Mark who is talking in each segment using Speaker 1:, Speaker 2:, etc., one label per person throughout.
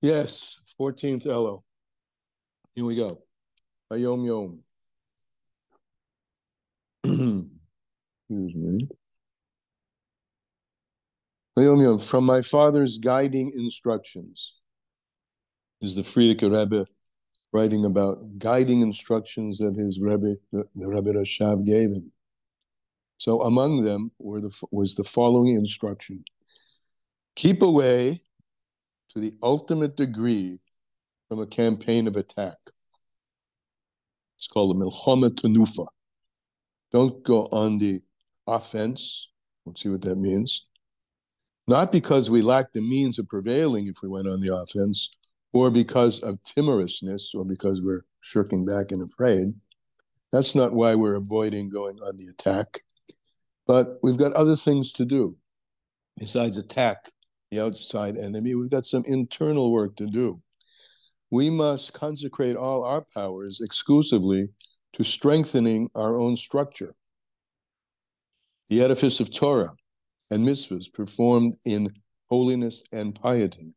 Speaker 1: Yes, 14th Elul. Here we go. Hayom Yom. Excuse me. Hayom Yom. From my father's guiding instructions is the Frierdiker Rebbe writing about guiding instructions that his Rebbe, the Rebbe Rashav, gave him. So among them was the following instruction: keep away to the ultimate degree from a campaign of attack. It's called the Milchama Tenufa. Don't go on the offense. Let's see what that means. Not because we lack the means of prevailing if we went on the offense, or because of timorousness, or because we're shirking back and afraid. That's not why we're avoiding going on the attack. But we've got other things to do. Besides attack the outside enemy, we've got some internal work to do. We must consecrate all our powers exclusively to strengthening our own structure. The edifice of Torah and mitzvahs performed in holiness and piety.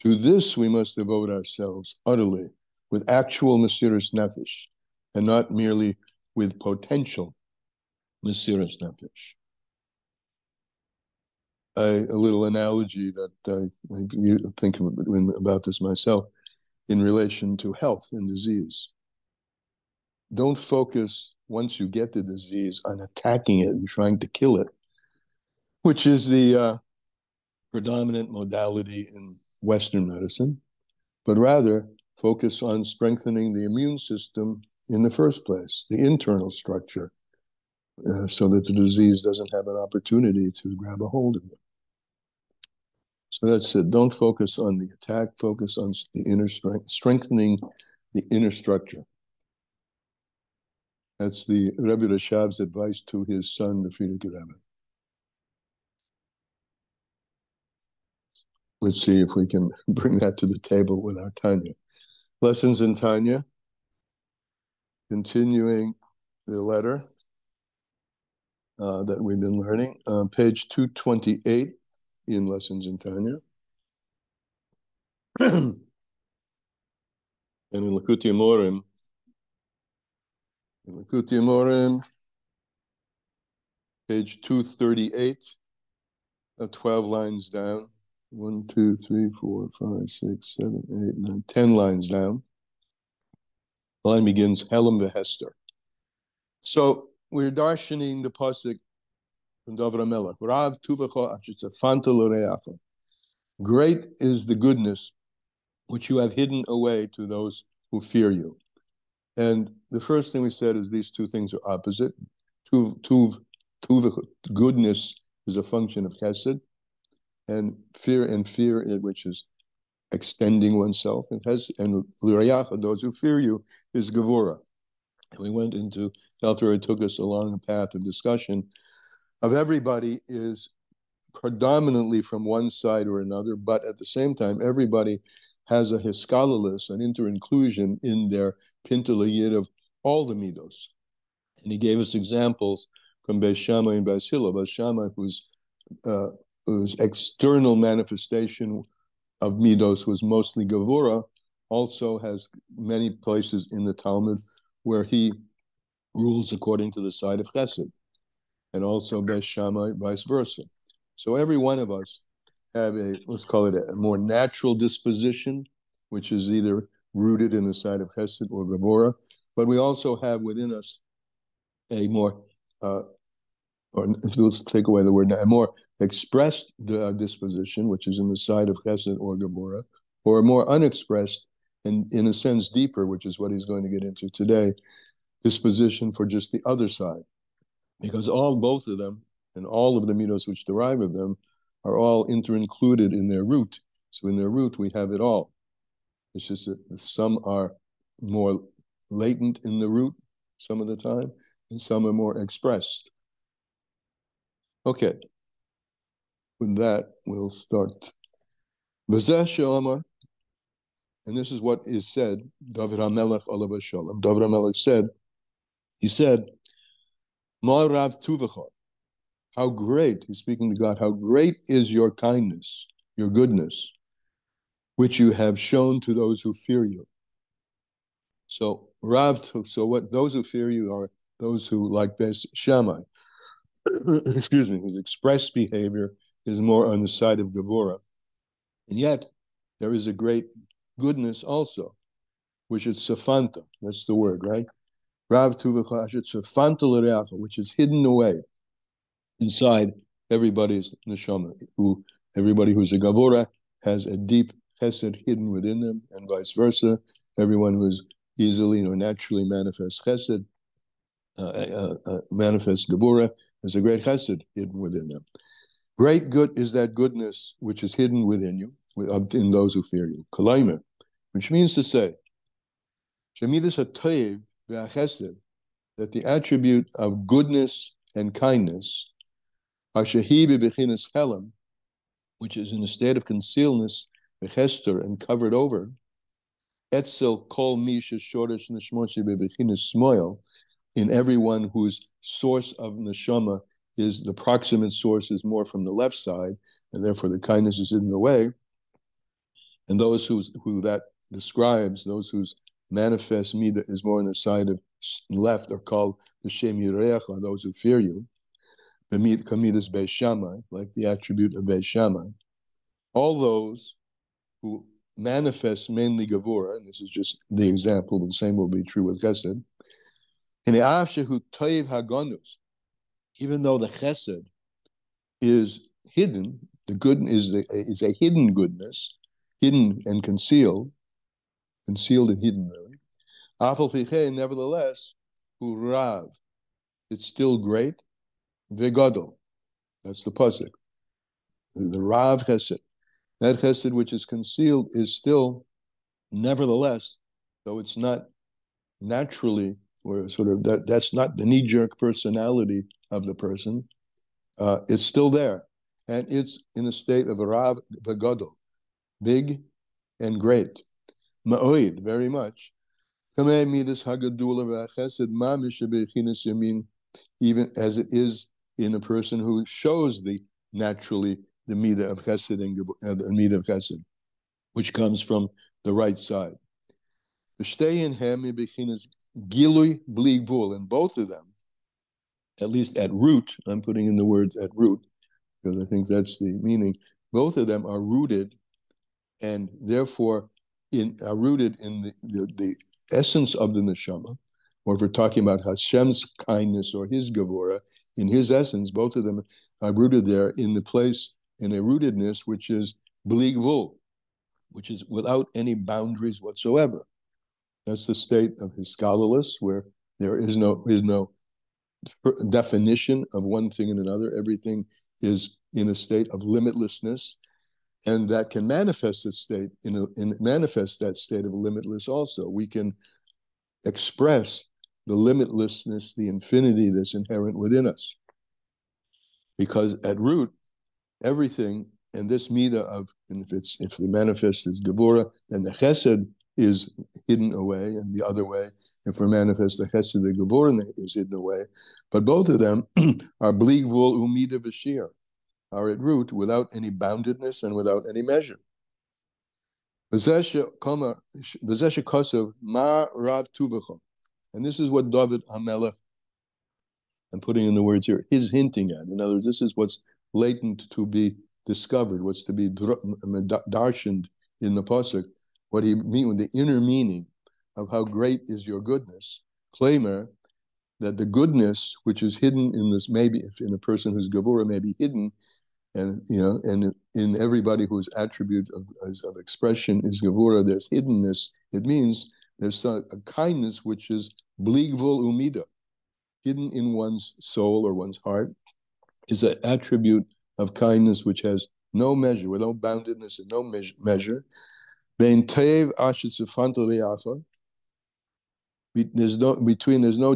Speaker 1: To this we must devote ourselves utterly, with actual mesiras nefesh, and not merely with potential mesiras nefesh. A little analogy that I think about this myself in relation to health and disease. Don't focus, once you get the disease, on attacking it and trying to kill it, which is the predominant modality in Western medicine, but rather focus on strengthening the immune system in the first place, the internal structure, so that the disease doesn't have an opportunity to grab a hold of it. So that's it. Don't focus on the attack, focus on the inner strength, strengthening the inner structure. That's the Rebbe Rashav's advice to his son, the Frierdiker Rebbe. Let's see if we can bring that to the table with our Tanya. Lessons in Tanya, continuing the letter that we've been learning, page 228 in Lessons in Tanya. And in Likutei Morim, page 238, 12 lines down. 1, 2, 3, 4, 5, 6, 7, 8, 9, 10 lines down. The line begins, Helam v'Hester. So we're darshaning the pasuk from David HaMelech. Rav tuvecha achitzafanto l'reacha. Great is the goodness which you have hidden away to those who fear you. And the first thing we said is these two things are opposite. Goodness is a function of chesed, and fear, which is extending oneself, and l'reacha, those who fear you, is gevura. And we went into, Alter took us along a path of discussion of everybody is predominantly from one side or another, but at the same time, everybody has a hiskalalis, an inter-inclusion in their pintel yid of all the midos. And he gave us examples from Beis Shammai and Beis Hillel. Beis Shammai, whose external manifestation of midos was mostly gevura, also has many places in the Talmud where he rules according to the side of chesed, and also Beis Shammai, vice versa. So every one of us have let's call it a more natural disposition, which is either rooted in the side of chesed or gevura, but we also have within us a more, or let's take away the word, a more expressed disposition, which is in the side of chesed or gevura, or a more unexpressed and in a sense deeper, which is what he's going to get into today, disposition for just the other side. Because both of them, and all of the midos which derive of them, are all inter-included in their root. So in their root, we have it all. It's just that some are more latent in the root some of the time, and some are more expressed. Okay. With that, we'll start. V'zeh she'amar, and this is what is said, David HaMelech alav shalom. David HaMelech said, he said, Ma rav tuvecha, how great, he's speaking to God, how great is your kindness, your goodness. which you have shown to those who fear you. So what those who fear you are those who, like this Shammai, excuse me, whose expressed behavior is more on the side of Gevurah. And yet, there is a great goodness also, which is Safanta. That's the word, right? Rav Tuvacha Safanta L'Reacha, which is hidden away inside everybody's neshama. Everybody who's a Gevurah has a deep chesed hidden within them, and vice versa. Everyone who's easily or naturally manifests chesed, manifests Gevurah, has a great chesed hidden within them. Great good is that goodness which is hidden within you, in those who fear you. Kalaymer, which means to say, Shemidas HaToiv v'achesed, that the attribute of goodness and kindness, Hashehi bechinas helam, which is in a state of concealness, v'chester, and covered over, etzel kol mi sheshoresh neshmoshi bechinas smoil, in everyone whose source of neshama is the proximate source is more from the left side, and therefore the kindness is in the way. And those who that describes, those whose manifest midah is more on the side of left, are called the Shem Yirecha, those who fear you. The Kamidas Beis Shammai, like the attribute of Beis Shammai. All those who manifest mainly Gevurah, and this is just the example, but the same will be true with Chesed. In the Avshehu Toiv Hagonus, even though the Chesed is hidden, the good is a hidden goodness, hidden and concealed and hidden, really. Afal Pichei, nevertheless, who Rav, it's still great. Vegadol, that's the pasuk. The Rav Chesed, that Chesed which is concealed is still, nevertheless, though it's not naturally or sort of that's not the knee-jerk personality of the person, it's still there, and it's in a state of a Rav Vegadol, big and great. Ma'oid, very much. Even as it is in a person who shows the naturally the midah of chesed and the midah of chesed, which comes from the right side. And both of them, at least at root, I'm putting in the words at root, because I think that's the meaning, both of them are rooted and therefore are rooted in the essence of the neshama, or if we're talking about Hashem's kindness or his Gevurah, in his essence, both of them are rooted there in the place, in a rootedness which is bli gvul, which is without any boundaries whatsoever. That's the state of hiskalalus, where there is no definition of one thing and another. Everything is in a state of limitlessness, and that can manifest that state manifest that state of limitless also. We can express the limitlessness, the infinity that's inherent within us, because at root, everything, and this midah of, and if the manifest is Gevurah, then the Chesed is hidden away, and the other way, if we manifest the Chesed, the Gevurah is hidden away. But both of them are bli gvul u'midah v'shir, are at root without any boundedness and without any measure. And this is what David HaMelech, I'm putting in the words here, is hinting at. In other words, this is what's latent to be discovered, what's to be darshaned in the pasuk, what he mean with the inner meaning of how great is your goodness. Claimer that the goodness which is hidden in this, maybe if in a person who's Gevurah, may be hidden, and and in everybody whose attribute of expression is Gevurah, there's hiddenness. It means there's a kindness which is bli gvul u'midah, hidden in one's soul or one's heart, is an attribute of kindness which has no measure, with no boundedness and no measure. There's no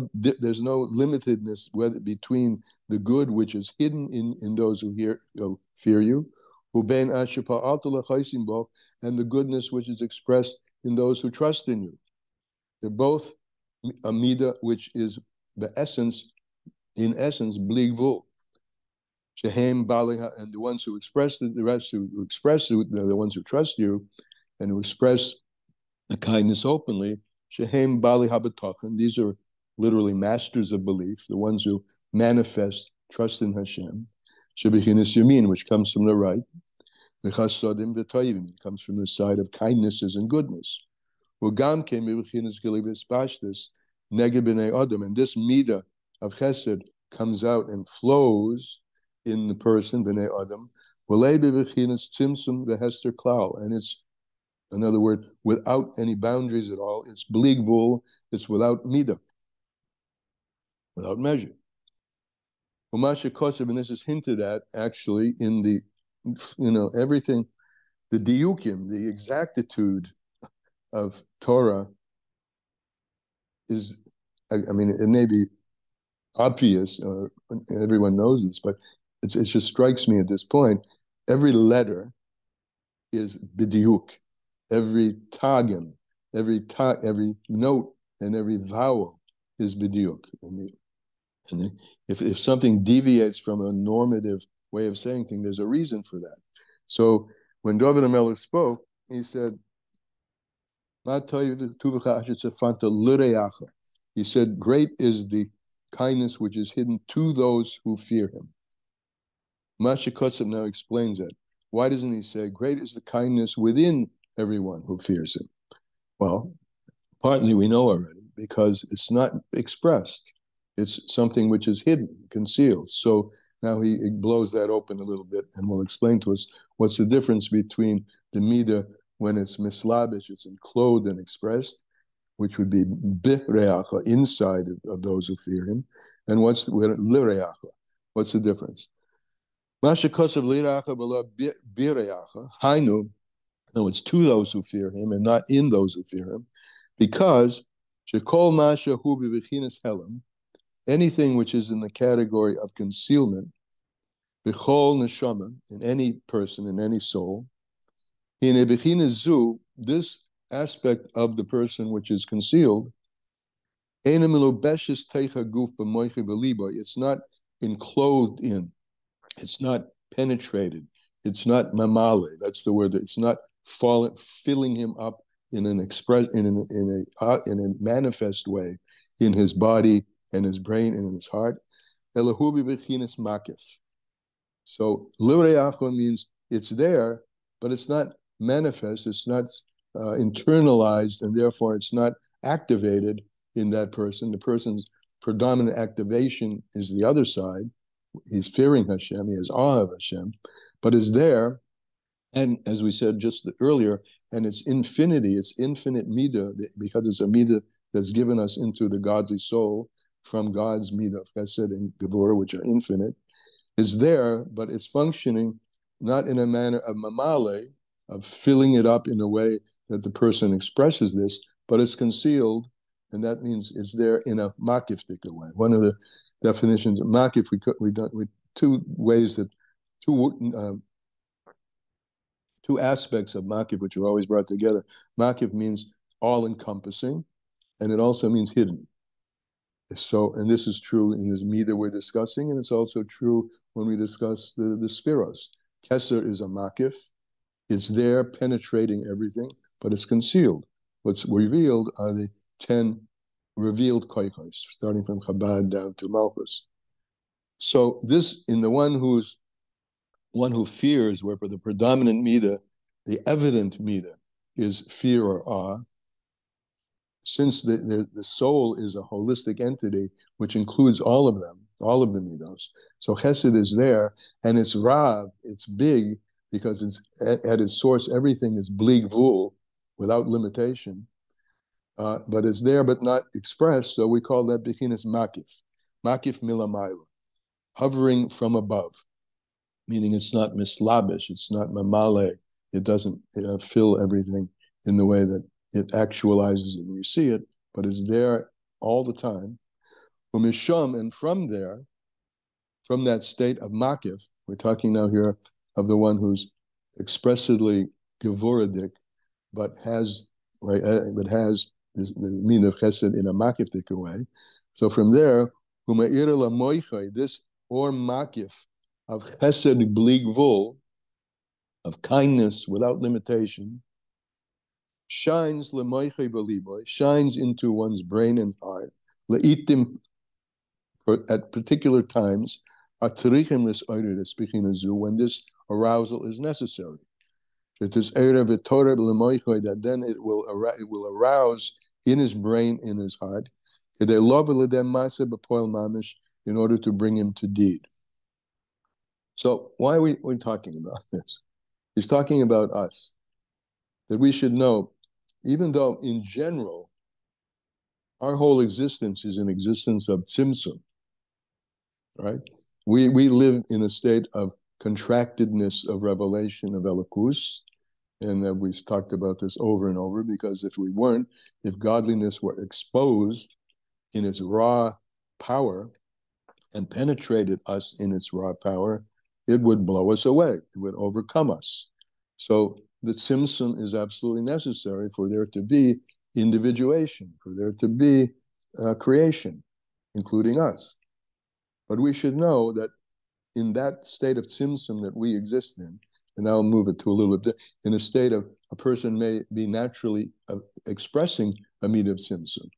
Speaker 1: limitedness between the good which is hidden in those who fear you, and the goodness which is expressed in those who trust in you. They're both a midah which is the essence, in essence, bli gvul. Shehem baliha, and the ones who express the ones who trust you, and who express the kindness openly, shehem bali habatochen. These are literally masters of belief, the ones who manifest trust in Hashem. Shebechinas yamin, which comes from the right. V'chasodim v'toyivim, it comes from the side of kindnesses and goodness. Ugam came bebechinas gilivus pashtus neged b'nei adam, and this midah of chesed comes out and flows in the person b'nei adam. V'lei bebechinas tzimtzum v'hester klal, and it's, in other words, without any boundaries at all. It's bligvul. It's without midah, without measure. Umasha kosev, and this is hinted at actually in the, everything, the diukim, the exactitude of Torah is, I mean, it may be obvious, or everyone knows this, but it just strikes me at this point. Every letter is bidiuk. Every tagim, every note, and every vowel is bidiuk. If something deviates from a normative way of saying things, there's a reason for that. So when David HaMelech spoke, he said, he said, great is the kindness which is hidden to those who fear him. Masha Kosev now explains that. Why doesn't he say, great is the kindness within everyone who fears him? Well, partly we know already, because it's not expressed. It's something which is hidden, concealed. So now he blows that open a little bit and will explain to us what's the difference between the midah when it's mislabish, it's enclosed and expressed, which would be bireacha, inside of those who fear him, and what's lireacha? What's the difference? Masha kosev lireacha b'la bireacha, hainu. No, it's to those who fear him and not in those who fear him, because shekol masha hu b'bechinas helam, anything which is in the category of concealment, b'chol neshama, in any person, in any soul, in a bechinas zu, this aspect of the person which is concealed, it's not enclosed in, it's not penetrated, it's not mamale, that's the word, it's not filling him up in a manifest way in his body and his brain and in his heart. Elahubi bechinas makif. So lireacha means it's there, but it's not manifest, it's not internalized, and therefore it's not activated in that person. The person's predominant activation is the other side. He's fearing Hashem, he has awe of Hashem, but is there, and as we said just earlier, and it's infinity, it's infinite midah, because it's a midah that's given us into the godly soul from God's midah of chesed and gevurah, which are infinite, is there, but it's functioning not in a manner of mamale, of filling it up in a way that the person expresses this, but it's concealed, and that means it's there in a makiftic way. One of the definitions of makif, we two ways that two aspects of makif which are always brought together. Makif means all-encompassing, and it also means hidden. So, and this is true in this midah we're discussing, and it's also true when we discuss the spheros. Keser is a makif. It's there penetrating everything, but it's concealed. What's revealed are the 10 revealed koichos, starting from Chabad down to Malchus. So this, in the one who fears, where for the predominant midah, the evident midah is fear or awe, since the soul is a holistic entity which includes all of them, all of the midos. So chesed is there, and it's rav, it's big, because it's at its source, everything is blig vul, without limitation, but it's there but not expressed, so we call that bechinas makif milamayla, hovering from above, meaning it's not mislabish, it's not mamale, it doesn't fill everything in the way that it actualizes it when you see it, but it's there all the time. Umisham, and from there, from that state of makif, we're talking now here of the one who's expressively gevuradik, but has this, the meaning of chesed in a makifdik way. So from there, this or makif of chesed blig vul, of kindness without limitation, shines lemoichei v'liboy, shines into one's brain and heart, leitim, at particular times, atrichim l'soirid, speaking of zu, when this arousal is necessary. It is that then it will arouse in his brain, in his heart, in order to bring him to deed. So why are we talking about this? He's talking about us, that we should know, even though in general, our whole existence is an existence of tzimtzum, right? We live in a state of contractedness of revelation of Elokus, and we've talked about this over and over, because if godliness were exposed in its raw power and penetrated us in its raw power, it would blow us away. It would overcome us. So the tzimtzum is absolutely necessary for there to be individuation, for there to be creation, including us. But we should know that in that state of tzimtzum that we exist in, and I'll move it to a little bit, in a state of a person may be naturally expressing a midah of tzimtzum,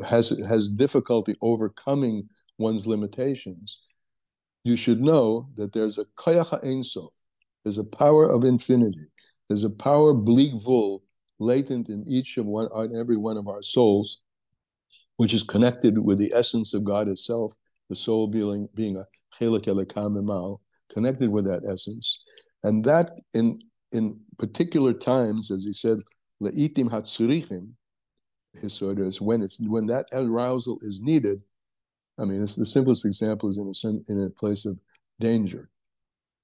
Speaker 1: has difficulty overcoming one's limitations. You should know that there's a koyach ha'ein sof, there's a power of infinity, there's a power bli gvul latent in every one of our souls, which is connected with the essence of God itself, the soul being a chelik elokam mimal, connected with that essence. And that in particular times, as he said, leitim hatzurichim, his sort is when that arousal is needed. I mean, it's the simplest example is in a place of danger.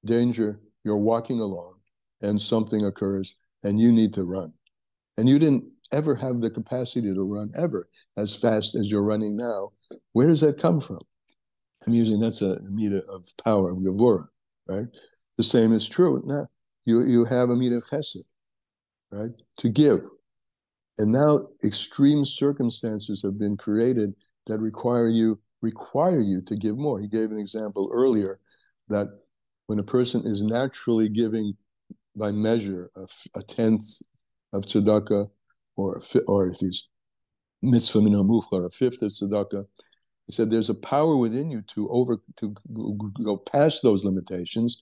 Speaker 1: Danger, you're walking along and something occurs and you need to run. And you didn't ever have the capacity to run ever as fast as you're running now. Where does that come from? I'm using, that's a midah of power, of gevurah, right? The same is true. Now, you have a midah of chesed, right? To give. And now extreme circumstances have been created that require you to give more. He gave an example earlier that when a person is naturally giving by measure a tenth of tzedakah, or if he's mitzvah min hamuchar, a fifth of tzedakah, he said there's a power within you to go past those limitations.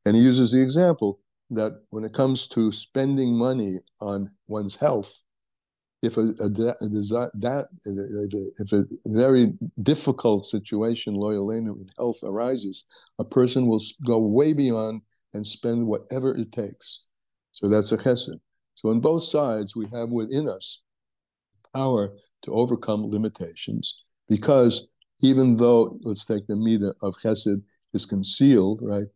Speaker 1: And he uses the example that when it comes to spending money on one's health, if a very difficult situation, loyalenu, in health arises, a person will go way beyond and spend whatever it takes. So that's a chesed. So on both sides, we have within us power to overcome limitations, because even though, let's take the midah of chesed is concealed, right?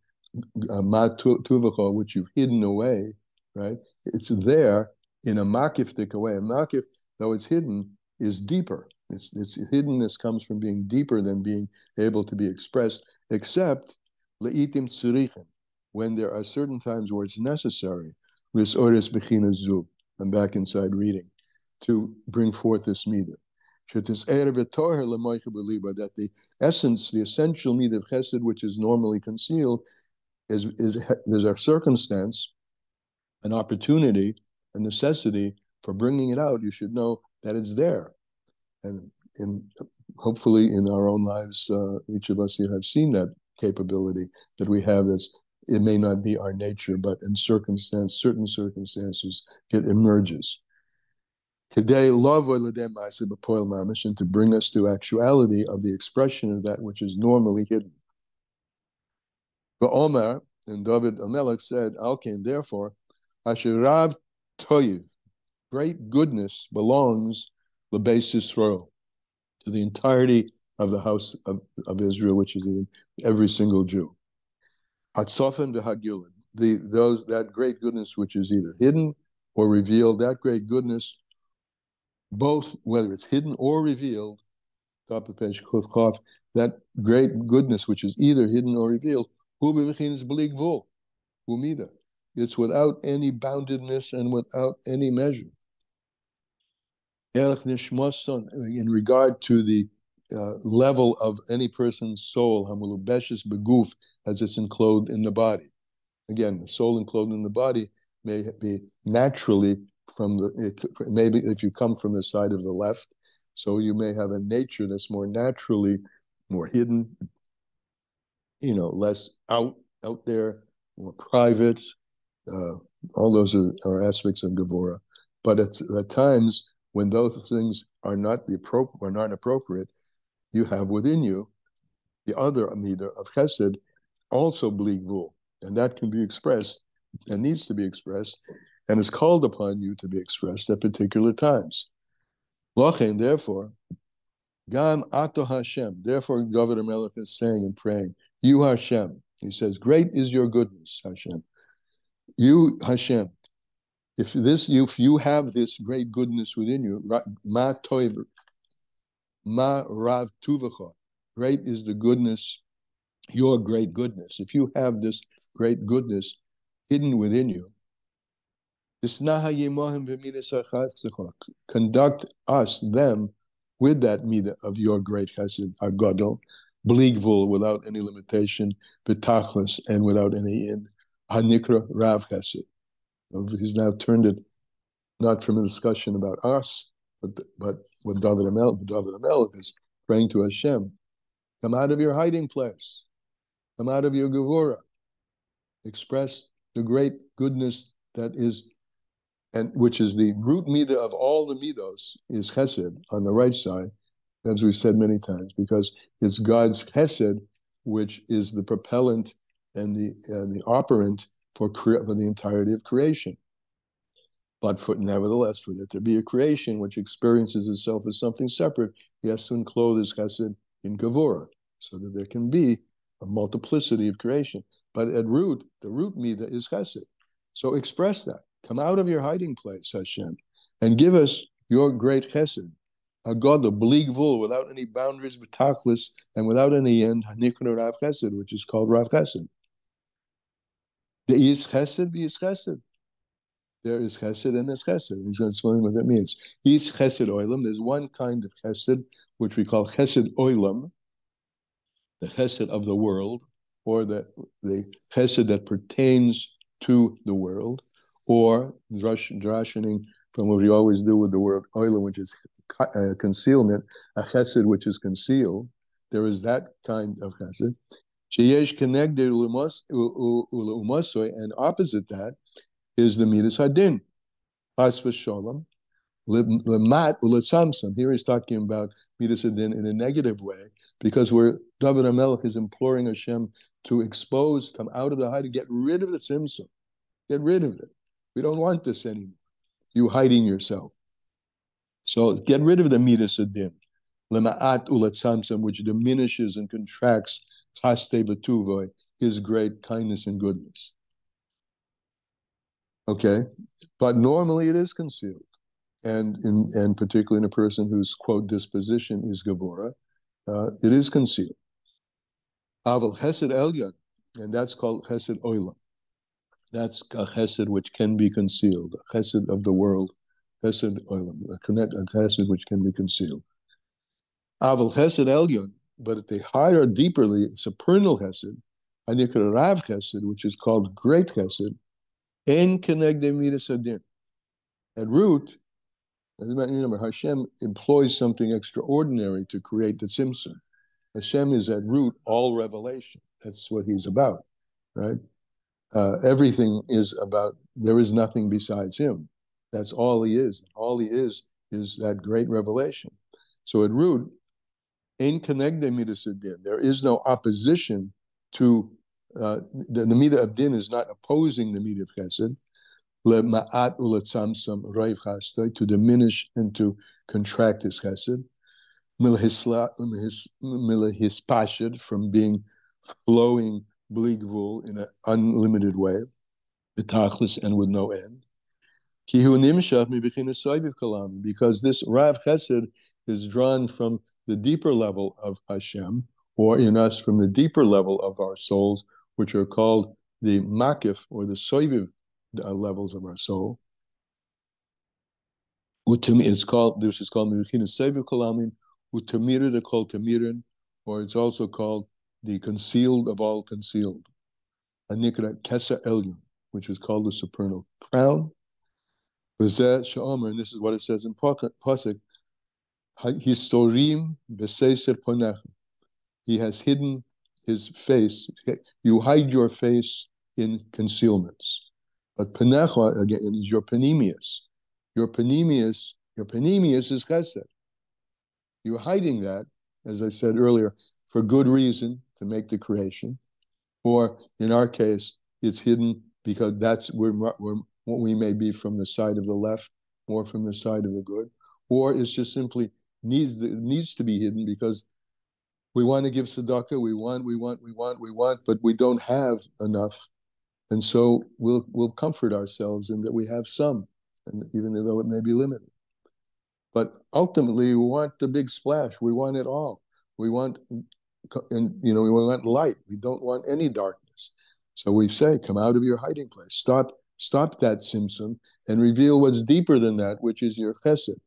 Speaker 1: Ma tuvacha, which you've hidden away, right? It's there in a makiftic way. A makif, though it's hidden, is deeper. Its hiddenness comes from being deeper than being able to be expressed, except leitim tzurichim, when there are certain times where it's necessary, lis ores bechina zu, I'm back inside reading, to bring forth this midah. That the essence, the essential midah of chesed, which is normally concealed, is there's a circumstance, an opportunity, a necessity for bringing it out. You should know that it's there. And hopefully in our own lives, each of us here have seen that capability that we have. It may not be our nature, but in certain circumstances, it emerges. Today, love and to bring us to actuality of the expression of that which is normally hidden. But Omar, and David Amelech said, Alkin, therefore, Ashirav Toyiv, great goodness belongs L'Beis Yisrael, to the entirety of the house of Israel, which is every single Jew. Hatzofen v'Hagilin, that great goodness which is either hidden or revealed, that great goodness, both whether it's hidden or revealed, top of page Chuf, that great goodness which is either hidden or revealed, it's without any boundedness and without any measure. In regard to the level of any person's soul, as it's enclosed in the body. Again, the soul enclosed in the body may be naturally maybe if you come from the side of the left, so you may have a nature that's more naturally more hidden, less out there, more private. Uh, all those are aspects of Gevurah. But at times when those things are not appropriate, you have within you the other Amida of Chesed, also bleak vul, and that can be expressed and needs to be expressed and is called upon you to be expressed at particular times. Lochen, therefore, Gam Ato Hashem, therefore Governor Melech is saying and praying, you Hashem, he says, great is your goodness, Hashem. You Hashem, if you have this great goodness within you, ma toiv, ma rav tuvacha, great is the goodness, your great goodness. If you have this great goodness hidden within you, conduct us, them, with that midah of your great chesed, agadol, bligvul, without any limitation, betachlis, and without any end, hanikra rav chesed. He's now turned it not from a discussion about us, but when David Melech is praying to Hashem, come out of your hiding place, come out of your gevurah, express the great goodness that is, and which is the root midah of all the midos, is chesed on the right side, as we've said many times, because it's God's chesed which is the propellant and the operant for the entirety of creation. But nevertheless, for there to be a creation which experiences itself as something separate, he has to enclose his chesed in gevurah, so that there can be a multiplicity of creation. But at root, the root midah is chesed. So express that. Come out of your hiding place, Hashem, and give us your great chesed, a God of blig vul, without any boundaries, betachlis, and without any end, hanikra rav chesed, which is called rav chesed. The is chesed, be is chesed. There is chesed and there's chesed. He's going to explain what that means. Is chesed oilam. There's one kind of chesed, which we call chesed oilam, the chesed of the world, or the chesed that pertains to the world, or drashening from what we always do with the word oilam, which is concealment, a chesed which is concealed. There is that kind of chesed. Sheyesh kenegdei u'umasoi, and opposite that is the midas hadin, chas v'sholom, lemat u'letzamsam. Here he's talking about midas hadin in a negative way, because where David HaMelech is imploring Hashem to expose, come out of the hiding, get rid of the tzimtzum, get rid of it. We don't want this anymore. You hiding yourself. So get rid of the midas hadin, lema'at u'letzamsam, which diminishes and contracts chaste v'tuvoi, his great kindness and goodness. Okay, but normally it is concealed, and particularly in a person whose quote disposition is gevurah, it is concealed. Aval chesed elyon, and that's called chesed oilam. That's a chesed which can be concealed, a chesed of the world, chesed oilam, a chesed which can be concealed. Aval chesed elyon, but at the higher, deeperly supernal chesed, hanikra rav chesed, which is called great chesed, en kenegdei midas hadin. At root, remember, Hashem employs something extraordinary to create the tzimtzum. Hashem is at root all revelation. That's what he's about, right? Everything is about, there is nothing besides him. That's all he is. All he is that great revelation. So at root, en kenegdei midas hadin, there is no opposition to the midah of din is not opposing the midah of chesed, le'ma'at u'letzamsam raiv chasdei, to diminish and to contract his chesed, milahispashid, from being flowing bligvul in an unlimited way, betachlis, and with no end. Kihu nimshach mibechinas soiviv kalam, because this rav chesed is drawn from the deeper level of Hashem, or in us from the deeper level of our souls, which are called the makif, or the soiviv levels of our soul. It's called, this is called Mechinas Soiviv Kalamim, Utamira de Kol Tamirin, or it's also called the concealed of all concealed. Anikra Kesa Elyon, which is called the supernal crown. And this is what it says in Pasuk, Historim b'seiser ponecha. He has hidden his face. You hide your face in concealments. But ponecha, again, is your panemius. Your panemius is chesed. You're hiding that, as I said earlier, for good reason, to make the creation. Or in our case, it's hidden because that's where what we may be from the side of the left, or from the side of the good. Or it's just simply needs to be hidden because we want to give tzedakah, we want, but we don't have enough. And so we'll comfort ourselves in that we have some, and even though it may be limited. But ultimately, we want the big splash. We want it all. We want, and we want light. We don't want any darkness. So we say, come out of your hiding place. Stop that symptom and reveal what's deeper than that, which is your chesed.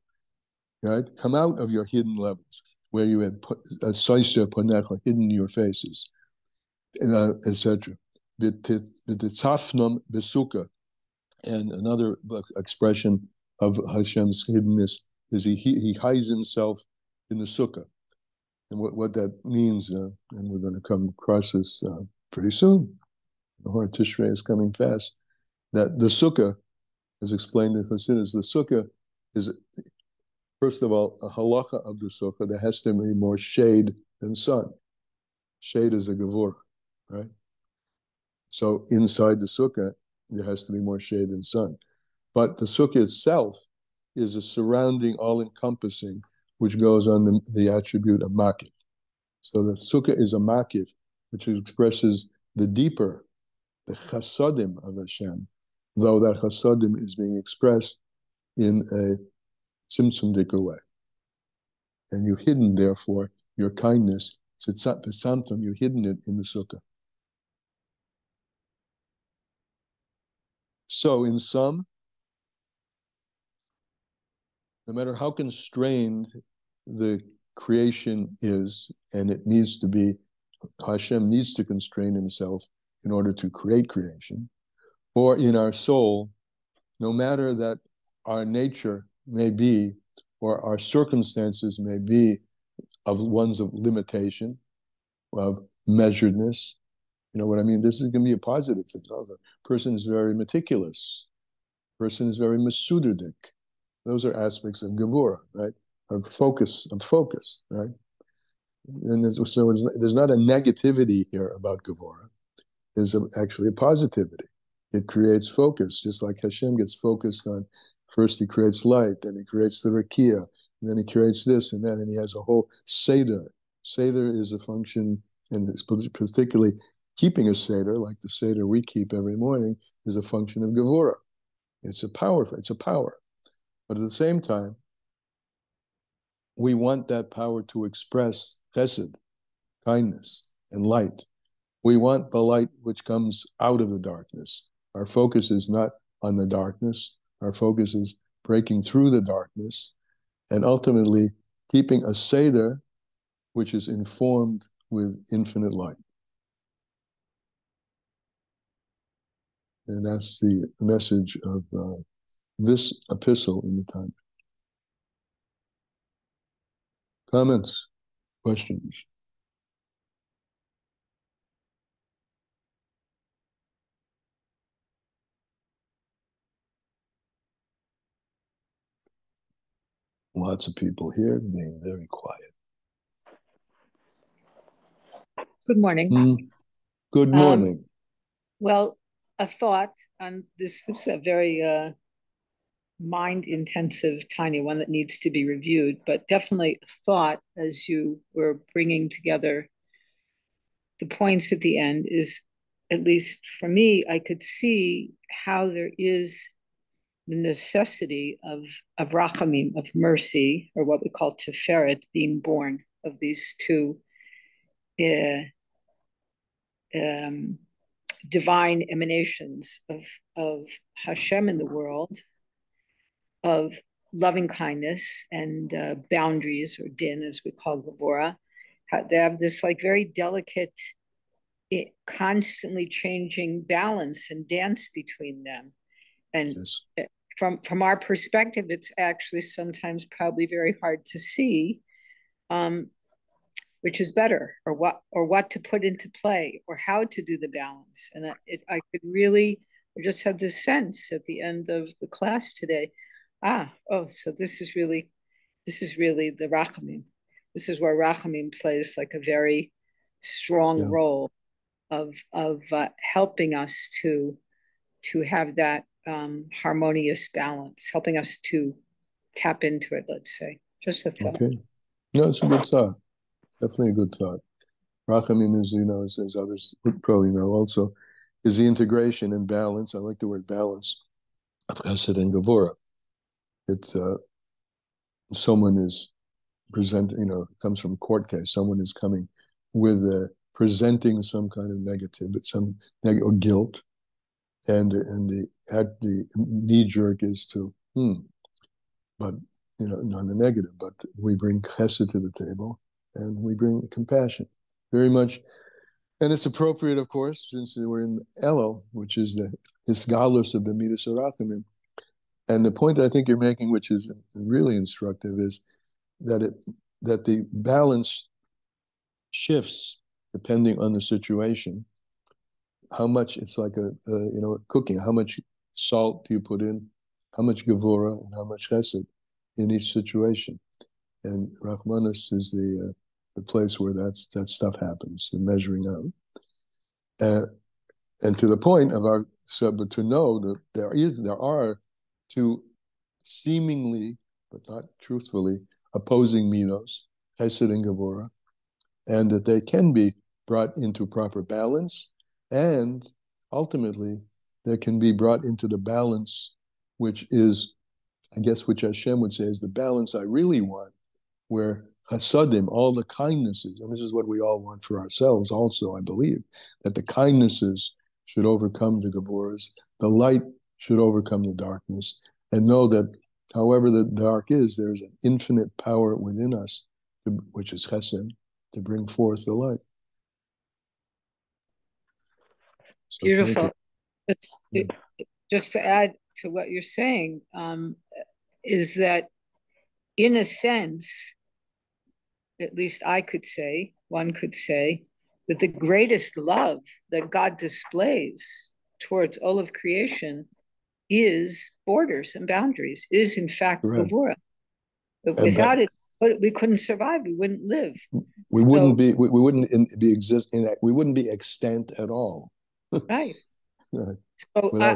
Speaker 1: Right? Come out of your hidden levels, where you had put a soiser ponecha, hidden your faces, etc. B'tzafnom besuka. And another expression of Hashem's hiddenness is he hides himself in the sukkah. And what that means, and we're going to come across this pretty soon, the Hor Tishrei is coming fast, that the sukkah, as explained in Chassidus, the sukkah is, first of all, a halacha of the sukkah. There has to be more shade than sun. Shade is a gevurah, right? So inside the sukkah, there has to be more shade than sun. But the sukkah itself is a surrounding, all-encompassing, which goes on the attribute of makif. So the sukkah is a makif, which expresses the deeper, the chasadim of Hashem, though that chasadim is being expressed in a tzimtzum way. And you've hidden, therefore, your kindness, tzitzat you've hidden it in the sukkah. So in sum, no matter how constrained the creation is, and it needs to be, Hashem needs to constrain himself in order to create creation, or in our soul, no matter that our nature may be, or our circumstances may be of ones of limitation, of measuredness. You know what I mean? This is going to be a positive thing. Also, person is very meticulous. Person is very mesuderdik. Those are aspects of Gevurah, right? Of focus, right? And there's not a negativity here about Gevurah. There's actually a positivity. It creates focus, just like Hashem gets focused on, first he creates light, then he creates the Rakia, and then he creates this and that, and he has a whole Seder. Seder is a function, and it's particularly keeping a Seder, like the Seder we keep every morning, is a function of Gevurah. It's a power. But at the same time, we want that power to express chesed, kindness, and light. We want the light which comes out of the darkness. Our focus is not on the darkness. Our focus is breaking through the darkness and ultimately keeping a Seder which is informed with infinite light. And that's the message of this epistle in the Tanya. Comments? Questions? Lots of people here being very quiet.
Speaker 2: Good morning.
Speaker 1: Good morning.
Speaker 2: Well, a thought on this is a very mind-intensive, tiny one that needs to be reviewed, but definitely a thought as you were bringing together the points at the end is, at least for me, I could see how there is the necessity of rachamim, of mercy, or what we call tiferet, being born of these two divine emanations of Hashem in the world, of loving kindness and boundaries, or din, as we call Gevurah. They have this like very delicate, constantly changing balance and dance between them. And yes, from our perspective, it's actually sometimes probably very hard to see which is better, or what to put into play, or how to do the balance. And I could really, I just had this sense at the end of the class today. So this is really the rachamim. This is where rachamim plays like a very strong role of helping us to have that harmonious balance, helping us to tap into it. Let's say, just a thought.
Speaker 1: Okay, no, it's a good thought. Definitely a good thought. Rachamim is, as others probably know also, is the integration and balance. I like the word balance of Chesed and Gevurah. It's someone is presenting, comes from court case. Someone is coming with presenting some kind of negative, or guilt, and the knee jerk is to, but not a negative. But we bring Chesed to the table, and we bring compassion, very much. And it's appropriate, of course, since we're in Elul, which is the Hisgalus of the Midas Rachamim. And the point that I think you're making, which is really instructive, is that the balance shifts depending on the situation. How much, it's like cooking. How much salt do you put in? How much Gevurah and how much Chesed in each situation? And Rachmanis is the place where that stuff happens, the measuring out. And to the point of but to know that there are two seemingly, but not truthfully, opposing midos, Chesed and Gevurah, and that they can be brought into proper balance, and ultimately they can be brought into the balance, which is, I guess, which Hashem would say is the balance I really want, where chasadim, all the kindnesses, and this is what we all want for ourselves also, I believe, that the kindnesses should overcome the Gevurahs, the light should overcome the darkness, and know that however the dark is, there's an infinite power within us, which is chesed, to bring forth the light. So
Speaker 2: beautiful. Just to add to what you're saying, is that in a sense, at least one could say, that the greatest love that God displays towards all of creation is borders and boundaries, is in fact Gevurah. Without it, we couldn't survive. We wouldn't live.
Speaker 1: We wouldn't be extant at all.
Speaker 2: Right. Right. So I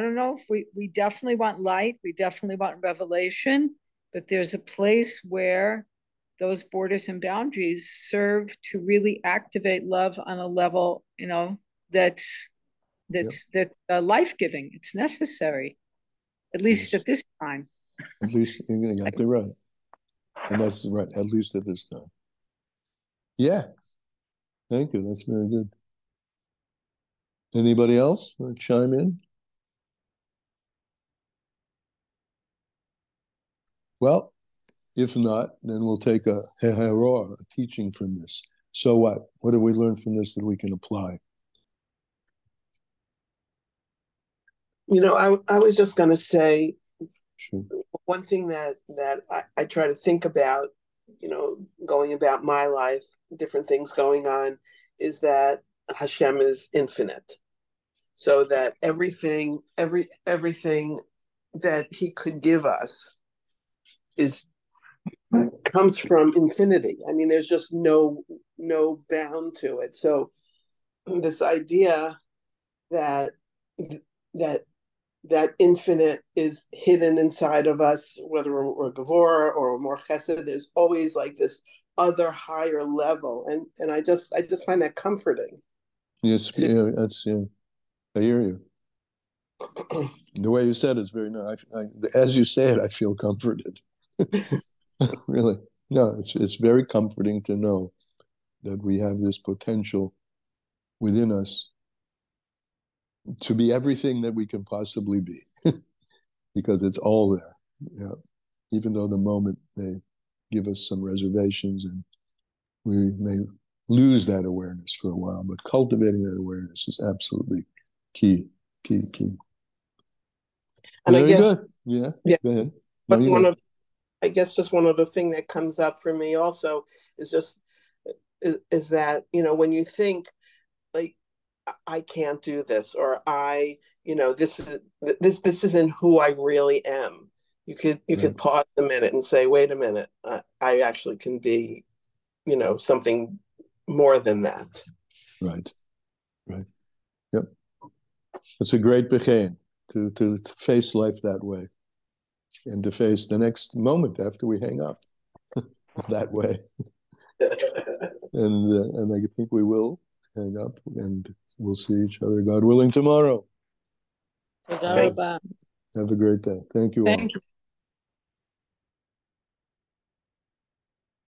Speaker 2: don't know if we definitely want light. We definitely want revelation, but there's a place where those borders and boundaries serve to really activate love on a level, that's life-giving. It's necessary, at least at this time.
Speaker 1: At least you're exactly right. And that's right, at least at this time. Yeah. Thank you. That's very good. Anybody else want to chime in? Well, if not, then we'll take a teaching from this. So what? What did we learn from this that we can apply?
Speaker 3: I was just going to say, sure. One thing that I try to think about, going about my life, different things going on, is that Hashem is infinite. So that everything that he could give us comes from infinity. I mean, there's just no bound to it. So this idea that infinite is hidden inside of us, whether we're Gevurah or more Chesed, there's always like this other higher level, and I just find that comforting.
Speaker 1: Yes, I hear you. The way you said it is very nice. As you say it, I feel comforted. Really, no, it's very comforting to know that we have this potential within us to be everything that we can possibly be, because it's all there. Yeah, even though the moment may give us some reservations and we may lose that awareness for a while, but cultivating that awareness is absolutely key.
Speaker 3: And
Speaker 1: Very
Speaker 3: I guess,
Speaker 1: good. Yeah.
Speaker 3: yeah,
Speaker 1: Go ahead. No,
Speaker 3: but
Speaker 1: you go.
Speaker 3: I guess just one other thing that comes up for me also is just is that, you know, when you think like I can't do this, or I, you know, this isn't who I really am. You could
Speaker 1: Right.
Speaker 3: pause a minute and say, wait a minute, I actually can be, you know, something more than that.
Speaker 1: Right. Right. Yep. It's a great begin to face life that way, and to face the next moment after we hang up that way. And I think we will hang up, and we'll see each other, God willing, tomorrow.
Speaker 2: Thank you.
Speaker 1: Have a great day. Thank you all.
Speaker 2: Thank you.